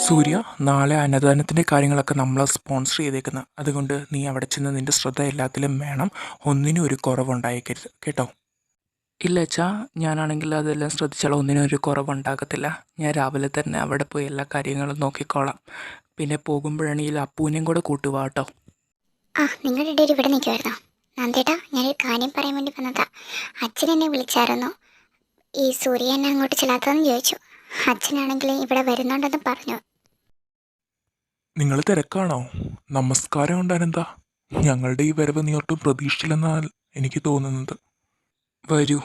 സൂര്യ, നാളെ അന്നദാനത്തിൻ്റെ കാര്യങ്ങളൊക്കെ നമ്മളെ സ്പോൺസർ ചെയ്തേക്കുന്ന, അതുകൊണ്ട് നീ അവിടെ ചെന്ന് നിൻ്റെ ശ്രദ്ധ എല്ലാത്തിലും വേണം. ഒന്നിനും ഒരു കുറവുണ്ടായേക്കരുത് കേട്ടോ. ഇല്ല അച്ഛാ, ഞാനാണെങ്കിൽ അതെല്ലാം ശ്രദ്ധിച്ചാൽ ഒന്നിനും ഒരു കുറവുണ്ടാകത്തില്ല. ഞാൻ രാവിലെ തന്നെ അവിടെ പോയി എല്ലാ കാര്യങ്ങളും നോക്കിക്കോളാം. പിന്നെ പോകുമ്പോഴാണെങ്കിൽ അപ്പൂനെയും കൂടെ കൂട്ടുവാ കേട്ടോ. നിങ്ങളുടെ ഇടയിൽ ഇവിടെ നിൽക്കുമായിരുന്നോ? നന്ദേട്ടാ, ഞാനൊരു കാര്യം പറയാൻ വേണ്ടി വന്നതാ. അച്ഛൻ എന്നെ വിളിച്ചായിരുന്നു. ഈ സൂര്യ എന്നെ അങ്ങോട്ട് ചെല്ലാത്തതെന്ന് ചോദിച്ചു. അച്ഛനാണെങ്കിൽ ഇവിടെ വരുന്നുണ്ടെന്ന് പറഞ്ഞു. നിങ്ങൾ തിരക്കാണോ? നമസ്കാരം ഉണ്ട് അനന്ത. ഞങ്ങളുടെ ഈ വരവ് നീ ഒട്ടും പ്രതീക്ഷിച്ചില്ലെന്നാണ് എനിക്ക് തോന്നുന്നത്. വരൂ,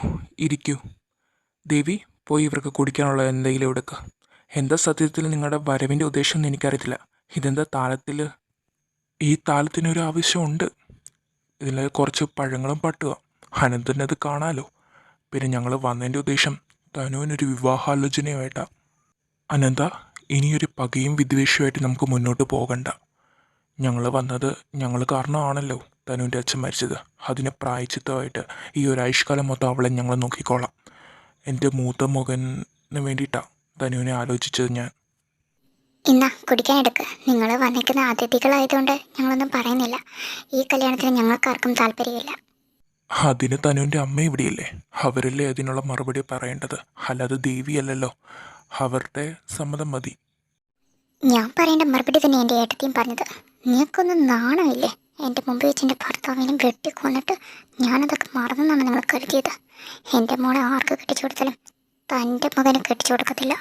ഇരിക്കൂ. ദേവി, പോയി ഇവർക്ക് കുടിക്കാനുള്ള എന്തെങ്കിലും എടുക്കുക. എന്താ സത്യത്തിൽ നിങ്ങളുടെ വരവിൻ്റെ ഉദ്ദേശം എന്ന് എനിക്കറിയത്തില്ല. ഇതെന്താ താളത്തിൽ? ഈ താളത്തിനൊരു ആവശ്യമുണ്ട്. ഇതിൽ കുറച്ച് പഴങ്ങളും പട്ടുക. അനന്തന് അത് കാണാലോ. പിന്നെ ഞങ്ങൾ വന്നതിൻ്റെ ഉദ്ദേശം തനുവിനൊരു വിവാഹാലോചനയുമായിട്ടാണ്. അനന്ത, ഇനിയൊരു പകയും വിദ്വേഷവുമായിട്ട് നമുക്ക് മുന്നോട്ട് പോകണ്ട. ഞങ്ങൾ വന്നത് ഞങ്ങൾ കാരണമാണല്ലോ തനുവിൻ്റെ അച്ഛൻ മരിച്ചത്. അതിന് പ്രായച്ചിത്തമായിട്ട് ഈ ഒരാഴ്ചക്കാലം മൊത്തം അവളെ ഞങ്ങൾ നോക്കിക്കോളാം. എൻ്റെ മൂത്ത മകന് വേണ്ടിയിട്ടാണ് തനുവിനെ ആലോചിച്ചത് ഞാൻ. ഇന്നാ കുടിക്കാനെടുക്ക്. നിങ്ങൾ വന്നിരിക്കുന്ന അതിഥികളായതുകൊണ്ട് ഞങ്ങളൊന്നും പറയുന്നില്ല. ഈ കല്യാണത്തിന് ഞങ്ങൾക്കാർക്കും താല്പര്യമില്ല. അതിന് തനുവിൻ്റെ അമ്മ ഇവിടെയില്ലേ? അവരല്ലേ അതിനുള്ള മറുപടി പറയേണ്ടത്, അല്ലാതെ ദേവിയല്ലല്ലോ. അവരുടെ സമ്മതം മതി. ഞാൻ പറയേണ്ട മറുപടി തന്നെ എൻ്റെ ഏട്ടത്തിയും പറഞ്ഞത്. നിങ്ങൾക്കൊന്നും നാണമില്ലേ? എൻ്റെ മുമ്പ് വെച്ച് എൻ്റെ ഭർത്താവിനും വെട്ടിക്കൊന്നിട്ട് ഞാനതൊക്കെ മറന്നെന്നാണ് നിങ്ങൾ കരുതിയത്. എൻ്റെ മോളെ ആർക്ക് കെട്ടിച്ചു കൊടുത്താലും തൻ്റെ മകന് കെട്ടിച്ചു കൊടുക്കത്തില്ല.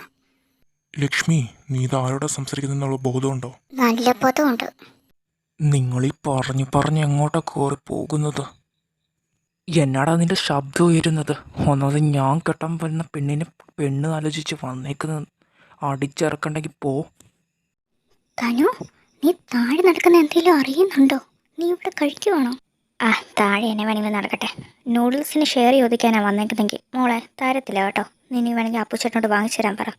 ലക്ഷ്മി, നീ ഇത് ആരോടാ സംസാരിക്കുന്നുള്ള ബോധമുണ്ടോ? നല്ല ബോധമുണ്ട്. നിങ്ങളീ പറഞ്ഞ് എങ്ങോട്ടാ കയറി പോകുന്നത്? എന്നാടാ നിന്റെ ശബ്ദം ഉയരുന്നത്? ഒന്നത് ഞാൻ കെട്ടാൻ വരുന്ന പെണ്ണ് ആലോചിച്ച് വന്നേക്കുന്നത്. അടിച്ചിറക്കണ്ടെങ്കിൽ പോ. തനു, നീ താഴെ നടക്കുന്ന എന്തെങ്കിലും അറിയുന്നുണ്ടോ? നീ ഇവിടെ കഴിക്കുവാണോ? താഴെ എന്നെ വേണമെങ്കിൽ നടക്കട്ടെ. നൂഡിൽസിന് ഷെയർ ചോദിക്കാനാണ് വന്നേക്കുന്നെങ്കിൽ മോളെ തരത്തില്ല കേട്ടോ. നീ വേണമെങ്കിൽ അപ്പുച്ചേട്ടനോട് വാങ്ങിച്ചു തരാൻ പറ.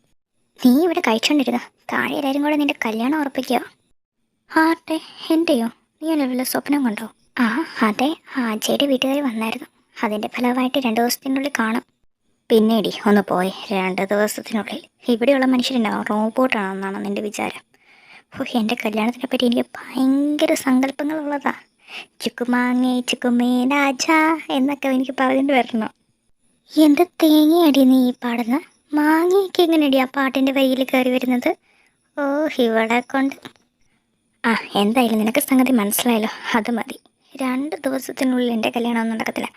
നീ ഇവിടെ കഴിച്ചോണ്ടിരുന്നു. താഴെ എല്ലാവരും കൂടെ നിന്റെ കല്യാണം ഉറപ്പിക്കുക. ആട്ടെ, എൻ്റെയോ? നീ അല്ലല്ലോ സ്വപ്നം കണ്ടോ? അതെ, ആജയുടെ വീട്ടുകാർ വന്നായിരുന്നു. അതിൻ്റെ ഫലമായിട്ട് 2 ദിവസത്തിനുള്ളിൽ കാണും. പിന്നീടി ഒന്ന് പോയി 2 ദിവസത്തിനുള്ളിൽ. ഇവിടെയുള്ള മനുഷ്യരുണ്ടാവും റോബോട്ടാണെന്നാണ് നിൻ്റെ വിചാരം? എൻ്റെ കല്യാണത്തിനെ പറ്റി എനിക്ക് ഭയങ്കര സങ്കല്പങ്ങളുള്ളതാ. ചുക്കുമാങ്ങേ ചുക്കുമേ രാജ എന്നൊക്കെ എനിക്ക് പറഞ്ഞിട്ട് വരണം. എന്ത് തേങ്ങയടി നീ ഈ പാടുന്ന? മാങ്ങയൊക്കെ എങ്ങനെയടി ആ പാട്ടിൻ്റെ വരിയിൽ കയറി വരുന്നത്? ഇവിടെ കൊണ്ട്. എന്തായാലും നിനക്ക് സംഗതി മനസ്സിലായല്ലോ, അത് മതി. 2 ദിവസത്തിനുള്ളിൽ എൻ്റെ കല്യാണമൊന്നും നടക്കത്തില്ല.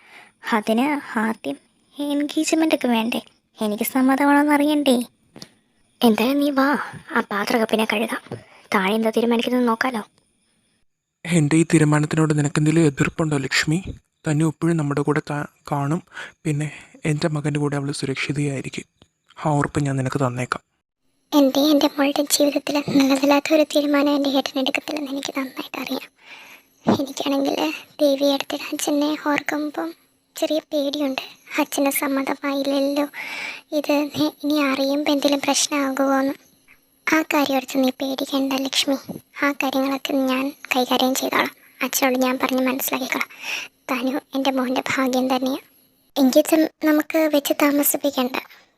അതിന് ആദ്യം എൻഗേജ്മെൻ്റ് ഒക്കെ വേണ്ടേ? എനിക്ക് സമ്മതമാണെന്ന് അറിയണ്ടേ? എന്തായാലും നീ വാ, ആ പാത്രമൊക്കെ പിന്നെ കഴുകാം. താഴെ എന്താ തീരുമാനിക്കുന്നത് നോക്കാലോ. എൻ്റെ ഈ തീരുമാനത്തിനോട് നിനക്കെന്തെങ്കിലും എതിർപ്പുണ്ടോ ലക്ഷ്മി? തന്നെ എപ്പോഴും നമ്മുടെ കൂടെ കാണും. പിന്നെ എൻ്റെ മകൻ്റെ കൂടെ അവൾ സുരക്ഷിതയായിരിക്കും. ആ ഉറപ്പ് ഞാൻ നിനക്ക് തന്നേക്കാം. എൻ്റെ മോളുടെ ജീവിതത്തിൽ നല്ലതല്ലാത്തൊരു തീരുമാനം എൻ്റെ ഏട്ടനെടുക്കത്തില്ലെന്ന് എനിക്ക് നന്നായിട്ട് അറിയാം. എനിക്കാണെങ്കിൽ ദേവി എടുത്തിട്ട് അച്ഛനെ ഓർക്കുമ്പം ചെറിയ പേടിയുണ്ട്. അച്ഛൻ്റെ സമ്മതമായില്ലല്ലോ, ഇത് ഇനി അറിയുമ്പോൾ എന്തെങ്കിലും പ്രശ്നമാകുമോ എന്ന്. ആ കാര്യം ഓർത്ത് നീ പേടിക്കേണ്ട ലക്ഷ്മി. ആ കാര്യങ്ങളൊക്കെ ഞാൻ കൈകാര്യം ചെയ്തോളാം. അച്ഛനോട് ഞാൻ പറഞ്ഞ് മനസ്സിലാക്കിക്കോളാം. തനു എൻ്റെ മോൻ്റെ ഭാഗ്യം തന്നെയാണ്. എങ്കിൽ നമുക്ക് വെച്ച് താമസിപ്പിക്കേണ്ട,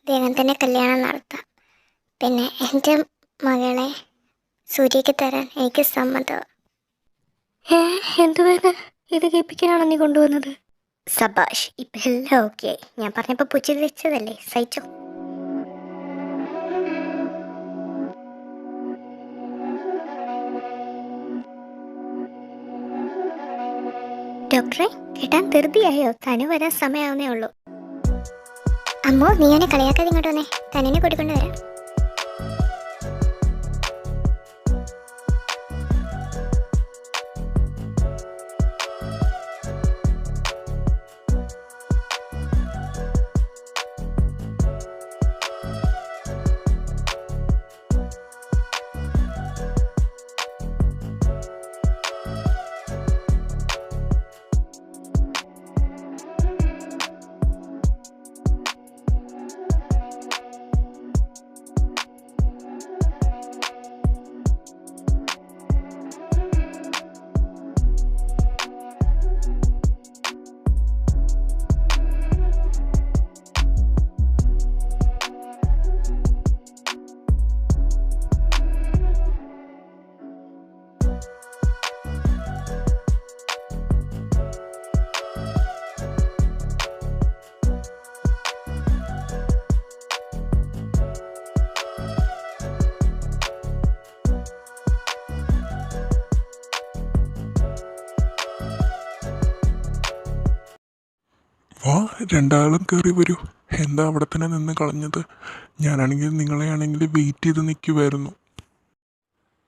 വേഗം തന്നെ കല്യാണം നടത്താം. പിന്നെ എൻ്റെ മകളെ സൂര്യക്ക് തരാൻ എനിക്ക് സമ്മതം. എന്തുവാണ് ഇത്? കേൾപ്പിക്കാനാണോ നീ കൊണ്ടുവന്നത്? സബാഷ്, ഇപ്പം എല്ലാം ഓക്കെ. ഞാൻ പറഞ്ഞപ്പോൾ പുച്ഛിച്ച് വെച്ചതല്ലേ, സഹിച്ചോ. ഡോക്ടറെ, കേട്ടാൻ ധൃതിയായോ? തനു വരാൻ സമയമാവുന്നേ ഉള്ളൂ. അമ്മോ, നീ എന്നെ കളിയാക്കാതെ ഇങ്ങോട്ട് വന്നേ. തനുവിനെ കൂട്ടിക്കൊണ്ട് വരാം. ആ രണ്ടാളും കയറി വരൂ. എന്താ അവിടെ തന്നെ നിന്ന് കളഞ്ഞത്? ഞാനാണെങ്കിൽ നിങ്ങളെയാണെങ്കിൽ വെയിറ്റ് ചെയ്ത് നിൽക്കുമായിരുന്നു.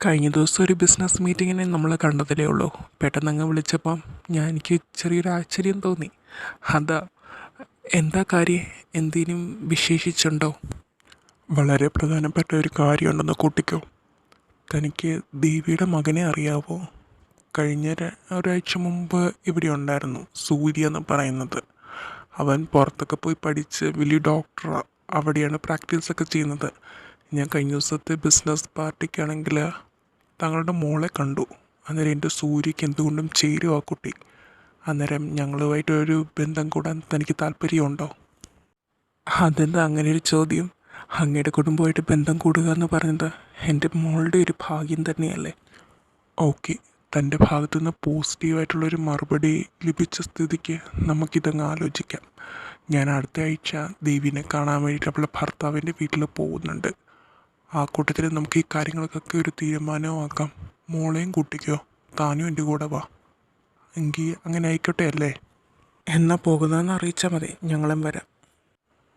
കഴിഞ്ഞ ദിവസം ഒരു ബിസിനസ് മീറ്റിങ്ങിന് നമ്മൾ കണ്ടതിലേ ഉള്ളൂ. പെട്ടെന്ന് അങ്ങ് വിളിച്ചപ്പം എനിക്ക് ചെറിയൊരു ആശ്ചര്യം തോന്നി. അതാ. എന്താ കാര്യം? എന്തേലും വിശേഷിച്ചുണ്ടോ? വളരെ പ്രധാനപ്പെട്ട ഒരു കാര്യമുണ്ടെന്ന് കൂട്ടിക്കോ. തനിക്ക് ദേവിയുടെ മകനെ അറിയാവോ? കഴിഞ്ഞ ഒരാഴ്ച മുമ്പ് ഇവിടെ ഉണ്ടായിരുന്നു, സൂര്യ എന്ന് പറയുന്നത്. അവൻ പുറത്തൊക്കെ പോയി പഠിച്ച് വലിയ ഡോക്ടറാണ്. അവിടെയാണ് പ്രാക്ടീസൊക്കെ ചെയ്യുന്നത്. ഞാൻ കഴിഞ്ഞ ദിവസത്തെ ബിസിനസ് പാർട്ടിക്കാണെങ്കിൽ തങ്ങളുടെ മോളെ കണ്ടു. അന്നേരം എൻ്റെ സൂര്യക്ക് എന്തുകൊണ്ടും ചേരും ആ കുട്ടി. അന്നേരം ഞങ്ങളുമായിട്ടൊരു ബന്ധം കൂടാൻ തനിക്ക് താല്പര്യമുണ്ടോ? അതെന്താ അങ്ങനെ ഒരു ചോദ്യം? അങ്ങയുടെ കുടുംബമായിട്ട് ബന്ധം കൂടുക എന്ന് പറയുന്നത് എൻ്റെ മോളുടെ ഒരു ഭാഗ്യം തന്നെയല്ലേ? ഓക്കെ, തൻ്റെ ഭാഗത്തുനിന്ന് പോസിറ്റീവായിട്ടുള്ളൊരു മറുപടി ലഭിച്ച സ്ഥിതിക്ക് നമുക്കിതങ്ങ് ആലോചിക്കാം. ഞാൻ അടുത്ത ആഴ്ച ദേവിനെ കാണാൻ വേണ്ടിയിട്ട് അവളുടെ ഭർത്താവിൻ്റെ വീട്ടിൽ പോകുന്നുണ്ട്. ആ കൂട്ടത്തിൽ നമുക്ക് ഈ കാര്യങ്ങൾക്കൊക്കെ ഒരു തീരുമാനമാക്കാം. മോളെയും കൂട്ടിക്കോ, താനും എൻ്റെ കൂടെ വാ. എങ്കിൽ അങ്ങനെ ആയിക്കോട്ടെ അല്ലേ? എന്നാൽ പോകുന്നതെന്ന് അറിയിച്ചാൽ മതി, ഞങ്ങളും വരാം.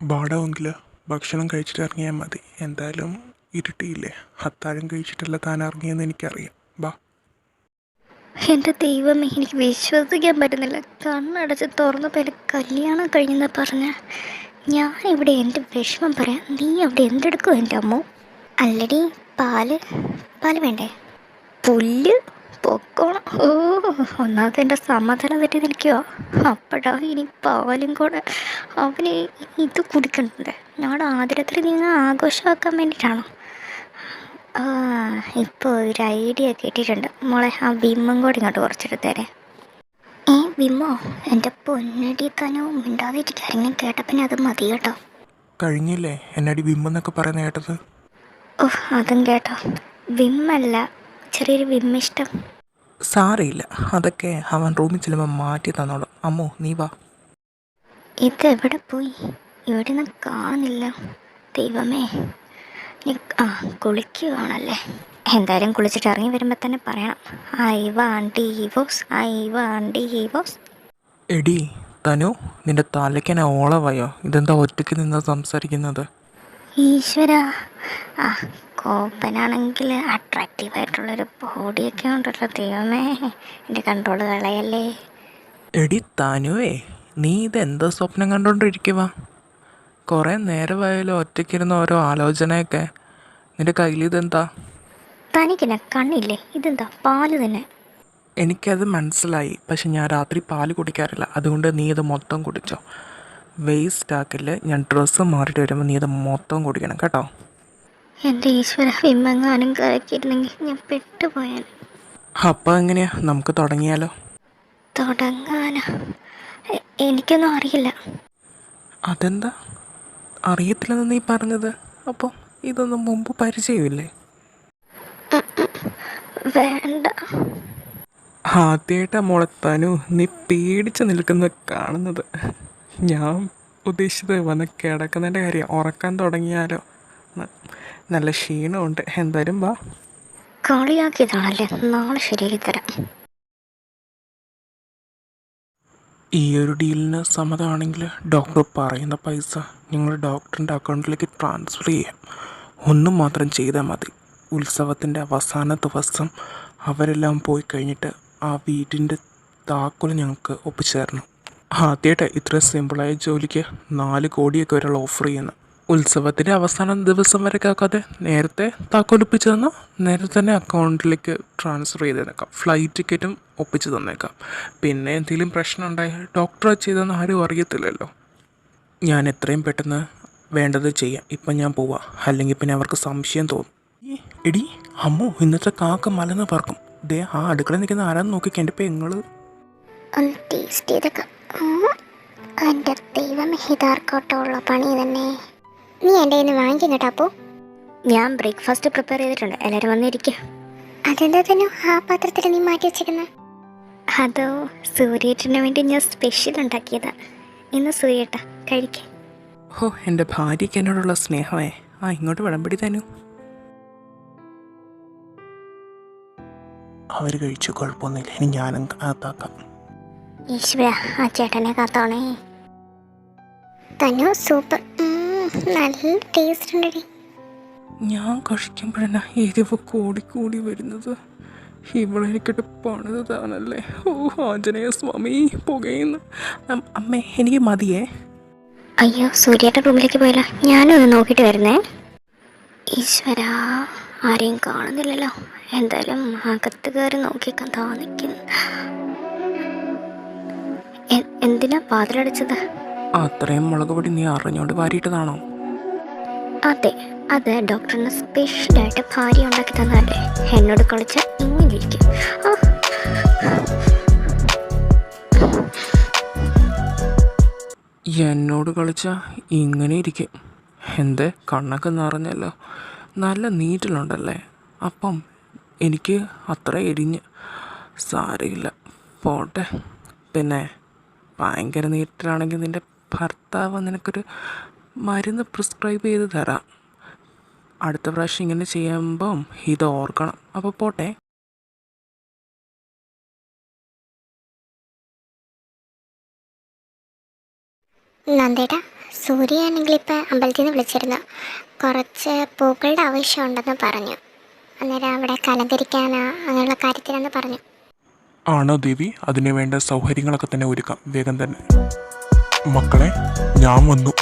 ബാടമെങ്കിൽ ഭക്ഷണം കഴിച്ചിട്ട് ഇറങ്ങിയാൽ മതി. എന്തായാലും ഇരുട്ടിയില്ലേ, അത്താഴം കഴിച്ചിട്ടല്ല താൻ ഇറങ്ങിയെന്ന് എനിക്കറിയാം. ബാ. എൻ്റെ ദൈവമേ, എനിക്ക് വിശ്വസിക്കാൻ പറ്റുന്നില്ല. കണ്ണടച്ച് തുറന്നപ്പോൾ എൻ്റെ കല്യാണം കഴിഞ്ഞെന്ന് പറഞ്ഞ ഞാനിവിടെ എൻ്റെ വിഷമം പറയാം, നീ അവിടെ എന്തെടുക്കും എൻ്റെ അമ്മോ? അല്ലടി, പാല് പാല് വേണ്ടേ? പുല്ല് പൊക്കോണം. ഓ, ഒന്നാമത്തെ എൻ്റെ സമാധാനം തെറ്റി നിൽക്കുവോ? അപ്പോഴാ ഇനി പാലും കൂടെ അവന് ഇത് കുടിക്കണ്ടേ? ഞങ്ങളുടെ ആദരത്തിൽ നിങ്ങൾ ആഘോഷമാക്കാൻ വേണ്ടിയിട്ടാണോ? ആ, ഇപ്പോൾ ഒരു ഐഡിയ കിട്ടിയിട്ടുണ്ട് മോളെ. ആ വിമ്മും കൂടി ഇങ്ങോട്ട് കുറച്ചെടുത്തേരെ. വിമ്മോ? എൻ്റെ പൊന്നടി, തനോ മിണ്ടാതിരിക്കാരെങ്കിലും കേട്ടപ്പിന്നെ അത് മതി കേട്ടോ. കഴിഞ്ഞില്ലേ എന്നടി വിമ്മെന്നൊക്കെ പറയുന്ന കേട്ടത്? ഓ, അതും കേട്ടോ. വിമ്മല്ല, ചെറിയൊരു വിമ്മിഷ്ടം. സാരയില്ല, അതൊക്കെ അവൻ റൂമിൽ ചെല്ലുമ്പോൾ മാറ്റി തന്നോളും. അമ്മോ നീ വാ. ഇതെവിടെ പോയി? ഇവിടെ നിന്ന് കാണുന്നില്ല. ദൈവമേ, നീ കുളിക്കുകയാണല്ലേ? എന്തായാലും കുളിച്ചിട്ട് ഇറങ്ങി വരുമ്പോൾ തന്നെ പറയണം, I want divorce, I want divorce. എടി തനു, നിന്റെ തലയ്ക്കെന്നെ ഓളവായോ? ഇതെന്താ ഒറ്റയ്ക്ക് നിന്ന് സംസാരിക്കുന്നത്? ഈശ്വര, ആ കോപ്പനാണെങ്കിൽ അട്രാക്റ്റീവായിട്ടുള്ളൊരു ബോഡിയൊക്കെ ഉണ്ടല്ലോ. ദൈവമേ, എൻ്റെ കൺട്രോൾ കളയല്ലേ. എടി തനുവേ, നീ ഇതെന്താ സ്വപ്നം കണ്ടോണ്ടിരിക്കുക? കുറേ നേരമായാലും ഒറ്റയ്ക്കിരുന്ന ഓരോ ആലോചനയൊക്കെ. നിന്റെ കയ്യിൽ ഇതെന്താ? തനിക്കെന്നെ കണ്ണില്ലേ? ഇതെന്താ? പാല് തന്നെ. എനിക്കത് മനസ്സിലായി, പക്ഷെ ഞാൻ രാത്രി പാല് കുടിക്കാറില്ല. അതുകൊണ്ട് നീ ഇത് മൊത്തം കുടിച്ചോ. വേസ്റ്റ് ആക്കില്ല. ഞാൻ ഡ്രസ്സ് മാറിയിട്ട് വരുമ്പോൾ നീ ഇത് മൊത്തം കുടിക്കണം കേട്ടോ. എൻ്റെ ഈശ്വര, വിമ്മെങ്ങാനും കലക്കിയിരുന്നെങ്കിൽ ഞാൻ പെട്ടുപോയാൽ. അപ്പം എങ്ങനെയാ, നമുക്ക് തുടങ്ങിയാലോ? തുടങ്ങാനോ? എനിക്കൊന്നും അറിയില്ല. അതെന്താ അറിയത്തില്ലെന്ന് നീ പറഞ്ഞത്? അപ്പോൾ ഇതൊന്നും മുമ്പ് പരിചയമില്ലേ? വേണ്ട. ആദ്യമായിട്ടാ മോളെ തനു നീ പേടിച്ച് നിൽക്കുന്നത് കാണുന്നത്. ഞാൻ ഉദ്ദേശിച്ചത് വന്ന് കിടക്കുന്നതിൻ്റെ കാര്യം. ഉറക്കാൻ തുടങ്ങിയാലോ? നല്ല ക്ഷീണമുണ്ട്. എന്തായാലും വാ. കളിയാക്കിയതാണല്ലേ, നാളെ ശരിയാക്കി തരാം. ഈ ഒരു ഡീലിന് സമ്മതമാണെങ്കിൽ ഡോക്ടർ പറയുന്ന പൈസ ഞങ്ങൾ ഡോക്ടറിൻ്റെ അക്കൗണ്ടിലേക്ക് ട്രാൻസ്ഫർ ചെയ്യാം. ഒന്നും മാത്രം ചെയ്താൽ മതി. ഉത്സവത്തിൻ്റെ അവസാന ദിവസം അവരെല്ലാം പോയി കഴിഞ്ഞിട്ട് ആ വീടിൻ്റെ താക്കോൽ ഞങ്ങൾക്ക് ഒപ്പിച്ചു തരണം. ആദ്യമായിട്ട് ഇത്ര സിമ്പിളായ ജോലിക്ക് 4 കോടിയൊക്കെ ഒരാൾ ഓഫർ ചെയ്യുന്നു. ഉത്സവത്തിൻ്റെ അവസാന ദിവസം വരെ കേൾക്കാതെ നേരത്തെ താക്കോൽ ഒപ്പിച്ച് തന്നാൽ നേരത്തെ തന്നെ അക്കൗണ്ടിലേക്ക് ട്രാൻസ്ഫർ ചെയ്ത് തന്നേക്കാം. ഫ്ലൈറ്റ് ടിക്കറ്റും ഒപ്പിച്ച് തന്നേക്കാം. പിന്നെ എന്തെങ്കിലും പ്രശ്നം ഉണ്ടായാൽ ഡോക്ടറെ ചെയ്തെന്ന് ആരും അറിയത്തില്ലല്ലോ. ഞാൻ എത്രയും പെട്ടെന്ന് വേണ്ടത് ചെയ്യാം. ഇപ്പം ഞാൻ പോവാം, അല്ലെങ്കിൽ പിന്നെ അവർക്ക് സംശയം തോന്നും. എടി അമ്മോ, ഇന്നത്തെ കാക്ക മലന്ന് പറക്കും. ദേ ആ അടുക്കള നിൽക്കുന്ന ആരാന്ന് നോക്കിക്ക്, എൻ്റെ പെങ്ങള്. ഒന്ന് ടേസ്റ്റ് ചെയ്തേക്കാം. എൻ്റെ ദൈവമേ, ഇതാർക്കോട്ടുള്ള പണി തന്നെ. നീ എൻ്റെ കയ്യിൽ നിന്ന് വാങ്ങിക്കും കേട്ടോ. അപ്പോൾ ഞാൻ ബ്രേക്ക്ഫാസ്റ്റ് പ്രിപ്പയർ ചെയ്തിട്ടുണ്ട്, എല്ലാവരും വന്നിരിക്കുക. അതെന്താ തന്നെ ആ പാത്രത്തിൽ നീ മാറ്റി വെച്ചിരുന്നത്? അതോ, സൂര്യേട്ടന് വേണ്ടി ഞാൻ സ്പെഷ്യൽ ഉണ്ടാക്കിയതാ. ഇന്ന് സൂര്യേട്ട കഴിക്കേ. ഓ, എൻ്റെ ഭാര്യയ്ക്ക് എന്നോടുള്ള സ്നേഹമേ. ഇങ്ങോട്ട് വിളമ്പടി തനു. അവർ കഴിച്ചു, കുഴപ്പമൊന്നുമില്ല. ഇനി ഞാനും കാത്താക്കാം. ഈശ്വര, ആ ചേട്ടനെ കാത്തോണേ. തനു സൂപ്പർ. നല്ല ടേസ്റ്റ് ഉണ്ടടി. ഞാൻ കഴിക്കുമ്പോഴെന്നാ എരിവ് കൂടി വരുന്നത്. ഇവളെനിക്കിട്ട് പണിത് താനല്ലേ. ഓ ആഞ്ജനേയ സ്വാമി പുകയുന്നു. അമ്മേ എനിക്ക് മതിയേ. അയ്യോ, സൂര്യയുടെ റൂമിലേക്ക് പോയല്ലോ. ഞാനും ഒന്ന് നോക്കിയിട്ട് വരുന്നേ. ഈശ്വരാ, ആരെയും കാണുന്നില്ലല്ലോ. എന്തായാലും അകത്ത് കയറി നോക്കിക്കാൻ തോന്നിക്കുന്നു. എന്തിനാ വാതിലടച്ചത്? അത്രയും മുളക് പൊടി നീ അറിഞ്ഞോണ്ട് വാരിയിട്ടതാണോ? അതെ, അത് ഡോക്ടറിന് സ്പെഷ്യലായിട്ട് ഭാര്യ ഉണ്ടാക്കി തന്നതല്ലേ. എന്നോട് കളിച്ച ഇങ്ങനെ ഇരിക്കും. എന്നോട് കളിച്ച ഇങ്ങനെ ഇരിക്കും. എൻ്റെ കണ്ണൊക്കെ നിറഞ്ഞല്ലോ. നല്ല നീറ്റിലുണ്ടല്ലേ. അപ്പം എനിക്ക് അത്ര എരിഞ്ഞ് സാരമില്ല, പോട്ടെ. പിന്നെ ഭയങ്കര നീറ്റിലാണെങ്കിൽ നിൻ്റെ ഭർത്താവ് നിനക്കൊരു മരുന്ന് പ്രിസ്ക്രൈബ് ചെയ്ത് തരാം. അടുത്ത പ്രാവശ്യം ഇങ്ങനെ ചെയ്യുമ്പം ഇത് ഓർക്കണം. അപ്പോൾ പോട്ടെ. നന്ദേട്ടാ, സൂര്യയാണെങ്കിൽ ഇപ്പം അമ്പലത്തിൽ നിന്ന് വിളിച്ചിരുന്നു. കുറച്ച് പൂക്കളുടെ ആവശ്യമുണ്ടെന്ന് പറഞ്ഞു. അന്നേരം അവിടെ കലങ്കരിക്കാനാ അങ്ങനെയുള്ള കാര്യത്തിനെന്ന് പറഞ്ഞു. ആണോ ദേവി? അതിനു വേണ്ട സൗകര്യങ്ങളൊക്കെ തന്നെ ഒരുക്കാം വേഗം തന്നെ. മക്കളെ, ഞാൻ വന്നു.